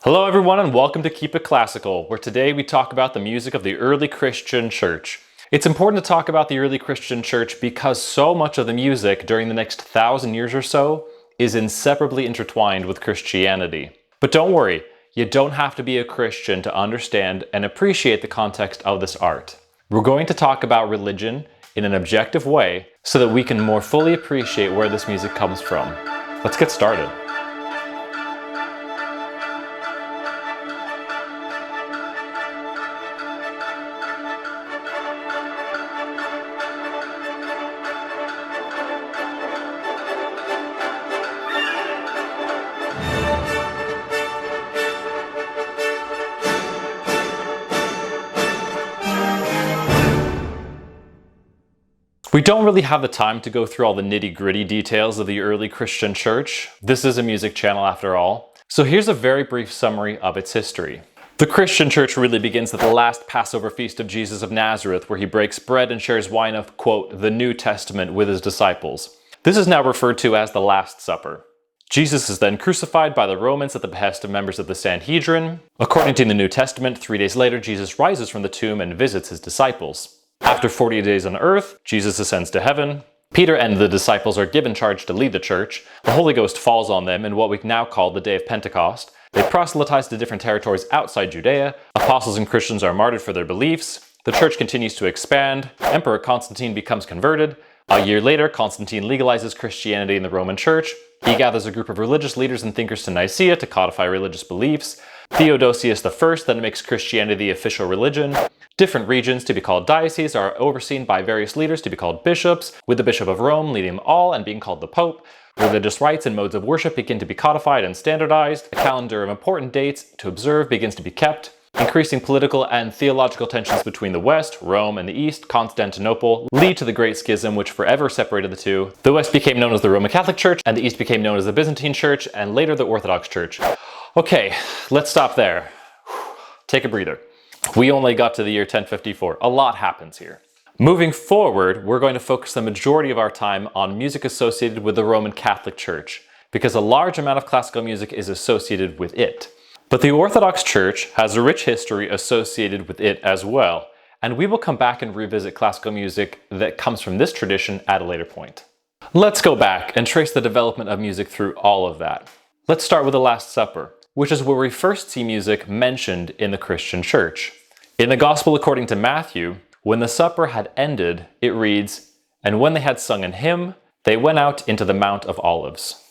Hello everyone and welcome to Keep It Classical, where today we talk about the music of the early Christian church. It's important to talk about the early Christian church because so much of the music during the next 1,000 years or so is inseparably intertwined with Christianity. But don't worry, you don't have to be a Christian to understand and appreciate the context of this art. We're going to talk about religion in an objective way so that we can more fully appreciate where this music comes from. Let's get started. We don't really have the time to go through all the nitty-gritty details of the early Christian church. This is a music channel after all. So here's a very brief summary of its history. The Christian church really begins at the last Passover feast of Jesus of Nazareth, where he breaks bread and shares wine of, quote, the New Testament with his disciples. This is now referred to as the Last Supper. Jesus is then crucified by the Romans at the behest of members of the Sanhedrin. According to the New Testament, 3 days later, Jesus rises from the tomb and visits his disciples. After 40 days on earth, Jesus ascends to heaven. Peter and the disciples are given charge to lead the church. The Holy Ghost falls on them in what we now call the Day of Pentecost. They proselytize to different territories outside Judea. Apostles and Christians are martyred for their beliefs. The church continues to expand. Emperor Constantine becomes converted. A year later, Constantine legalizes Christianity in the Roman Church. He gathers a group of religious leaders and thinkers to Nicaea to codify religious beliefs. Theodosius I then makes Christianity the official religion. Different regions, to be called dioceses, are overseen by various leaders to be called bishops, with the Bishop of Rome leading them all and being called the Pope. Religious rites and modes of worship begin to be codified and standardized. A calendar of important dates to observe begins to be kept. Increasing political and theological tensions between the West, Rome, and the East, Constantinople, lead to the Great Schism, which forever separated the two. The West became known as the Roman Catholic Church, and the East became known as the Byzantine Church, and later the Orthodox Church. Okay, let's stop there. Take a breather. We only got to the year 1054. A lot happens here. Moving forward, we're going to focus the majority of our time on music associated with the Roman Catholic Church, because a large amount of classical music is associated with it. But the Orthodox Church has a rich history associated with it as well, and we will come back and revisit classical music that comes from this tradition at a later point. Let's go back and trace the development of music through all of that. Let's start with the Last Supper, which is where we first see music mentioned in the Christian church. In the Gospel according to Matthew, when the supper had ended, it reads, "And when they had sung an hymn, they went out into the Mount of Olives."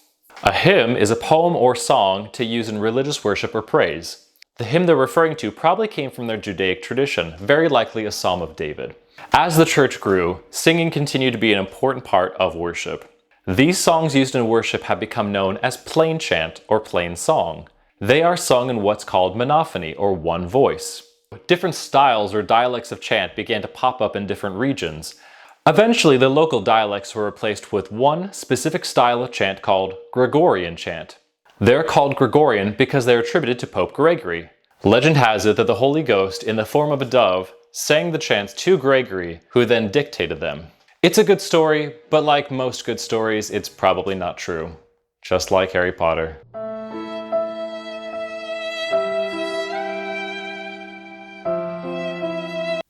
A hymn is a poem or song to use in religious worship or praise. The hymn they're referring to probably came from their Judaic tradition, very likely a Psalm of David. As the church grew, singing continued to be an important part of worship. These songs used in worship have become known as plain chant or plain song. They are sung in what's called monophony, or one voice. Different styles or dialects of chant began to pop up in different regions. Eventually, the local dialects were replaced with one specific style of chant called Gregorian chant. They're called Gregorian because they're attributed to Pope Gregory. Legend has it that the Holy Ghost, in the form of a dove, sang the chants to Gregory, who then dictated them. It's a good story, but like most good stories, it's probably not true. Just like Harry Potter.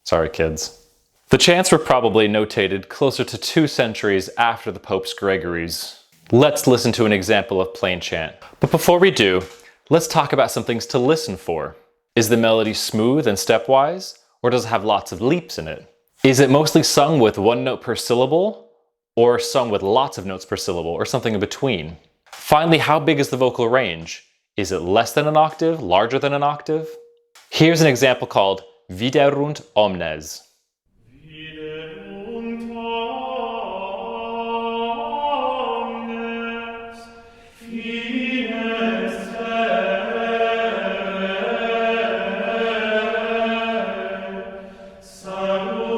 Sorry, kids. The chants were probably notated closer to 2 centuries after the Pope's Gregory's. Let's listen to an example of plain chant. But before we do, let's talk about some things to listen for. Is the melody smooth and stepwise, or does it have lots of leaps in it? Is it mostly sung with 1 note per syllable, or sung with lots of notes per syllable, or something in between? Finally, how big is the vocal range? Is it less than an octave, larger than an octave? Here's an example called Viderunt omnes. Viderunt omnes, fines salutare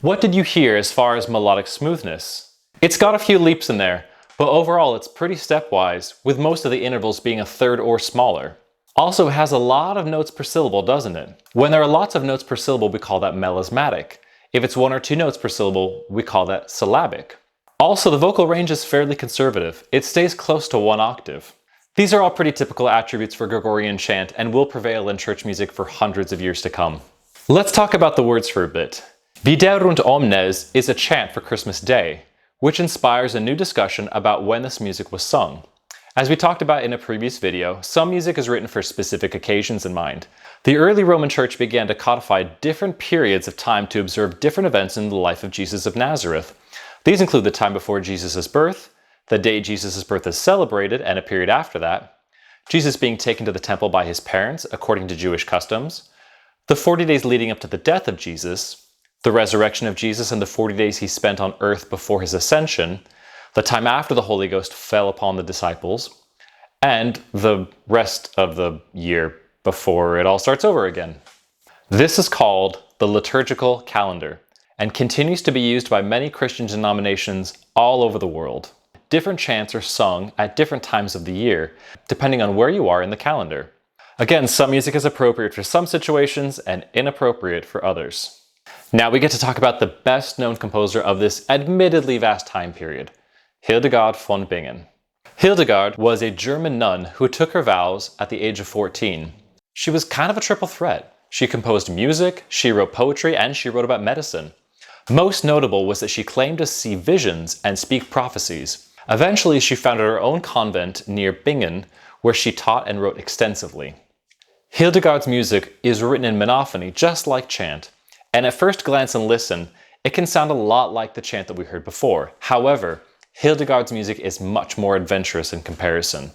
What did you hear as far as melodic smoothness? It's got a few leaps in there, but overall it's pretty stepwise, with most of the intervals being a third or smaller. Also, it has a lot of notes per syllable, doesn't it? When there are lots of notes per syllable, we call that melismatic. If it's 1 or 2 notes per syllable, we call that syllabic. Also, the vocal range is fairly conservative. It stays close to 1 octave. These are all pretty typical attributes for Gregorian chant and will prevail in church music for hundreds of years to come. Let's talk about the words for a bit. Viderunt omnes is a chant for Christmas Day, which inspires a new discussion about when this music was sung. As we talked about in a previous video, some music is written for specific occasions in mind. The early Roman Church began to codify different periods of time to observe different events in the life of Jesus of Nazareth. These include the time before Jesus' birth, the day Jesus' birth is celebrated and a period after that, Jesus being taken to the temple by his parents according to Jewish customs, the 40 days leading up to the death of Jesus, the resurrection of Jesus and the 40 days he spent on earth before his ascension, the time after the Holy Ghost fell upon the disciples, and the rest of the year before it all starts over again. This is called the liturgical calendar and continues to be used by many Christian denominations all over the world. Different chants are sung at different times of the year, depending on where you are in the calendar. Again, some music is appropriate for some situations and inappropriate for others. Now we get to talk about the best known composer of this admittedly vast time period, Hildegard von Bingen. Hildegard was a German nun who took her vows at the age of 14. She was kind of a triple threat. She composed music, she wrote poetry, and she wrote about medicine. Most notable was that she claimed to see visions and speak prophecies. Eventually, she founded her own convent near Bingen, where she taught and wrote extensively. Hildegard's music is written in monophony, just like chant, and at first glance and listen, it can sound a lot like the chant that we heard before. However, Hildegard's music is much more adventurous in comparison.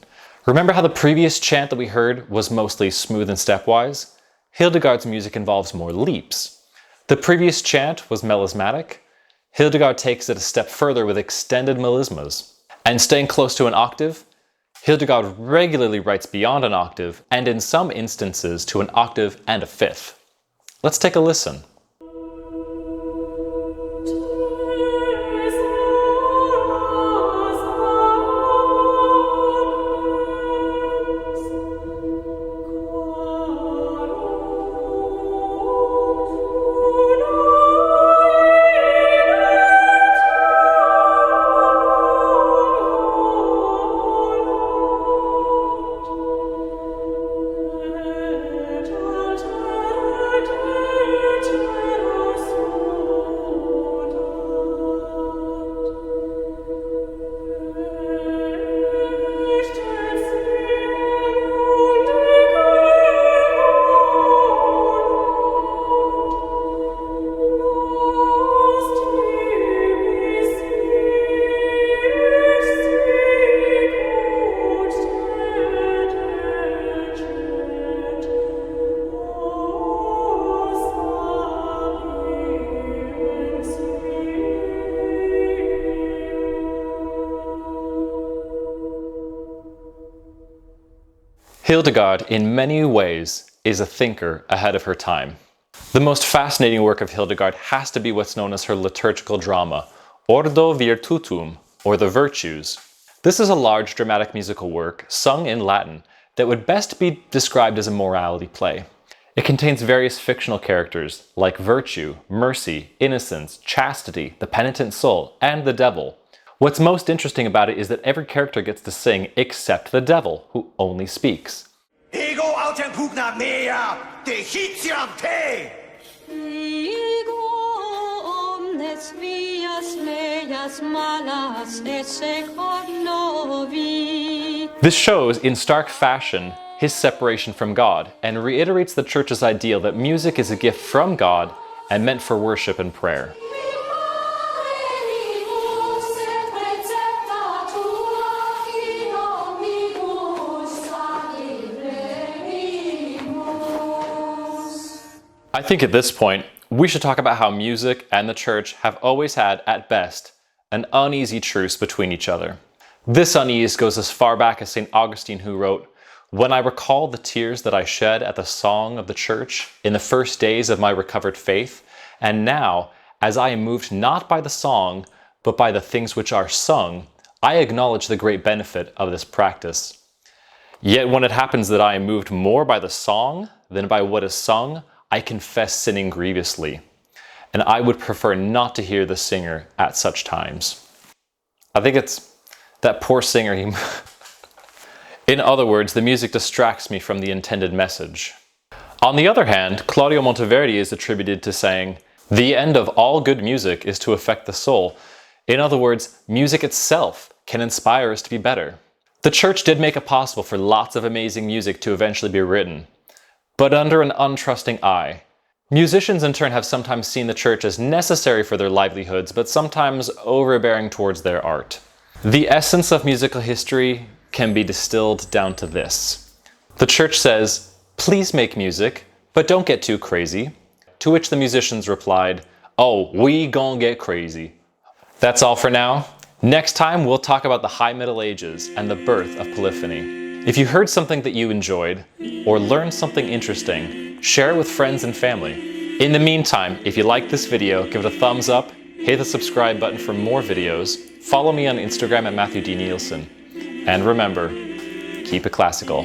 Remember how the previous chant that we heard was mostly smooth and stepwise? Hildegard's music involves more leaps. The previous chant was melismatic. Hildegard takes it a step further with extended melismas. And staying close to an octave, Hildegard regularly writes beyond an octave, and in some instances to an octave and a fifth. Let's take a listen. Hildegard, in many ways, is a thinker ahead of her time. The most fascinating work of Hildegard has to be what's known as her liturgical drama, Ordo Virtutum, or the Virtues. This is a large dramatic musical work, sung in Latin, that would best be described as a morality play. It contains various fictional characters, like virtue, mercy, innocence, chastity, the penitent soul, and the devil. What's most interesting about it is that every character gets to sing except the devil, who only speaks. Ego autem pugna mea, deficiam te! Ego omnes vias meas malas esse cognovi. This shows in stark fashion his separation from God and reiterates the Church's ideal that music is a gift from God and meant for worship and prayer. I think at this point, we should talk about how music and the Church have always had, at best, an uneasy truce between each other. This unease goes as far back as St. Augustine, who wrote, "When I recall the tears that I shed at the song of the Church in the first days of my recovered faith, and now, as I am moved not by the song, but by the things which are sung, I acknowledge the great benefit of this practice. Yet when it happens that I am moved more by the song than by what is sung, I confess sinning grievously, and I would prefer not to hear the singer at such times. I think it's that poor singer. In other words, the music distracts me from the intended message. On the other hand, Claudio Monteverdi is attributed to saying, "The end of all good music is to affect the soul." In other words, music itself can inspire us to be better. The church did make it possible for lots of amazing music to eventually be written, but under an untrusting eye. Musicians in turn have sometimes seen the church as necessary for their livelihoods, but sometimes overbearing towards their art. The essence of musical history can be distilled down to this. The church says, "Please make music, but don't get too crazy." To which the musicians replied, "Oh, we gon' get crazy." That's all for now. Next time, we'll talk about the High Middle Ages and the birth of polyphony. If you heard something that you enjoyed, or learned something interesting, share it with friends and family. In the meantime, if you like this video, give it a thumbs up, hit the subscribe button for more videos, follow me on Instagram at Matthew D. Nielsen, and remember, keep it classical.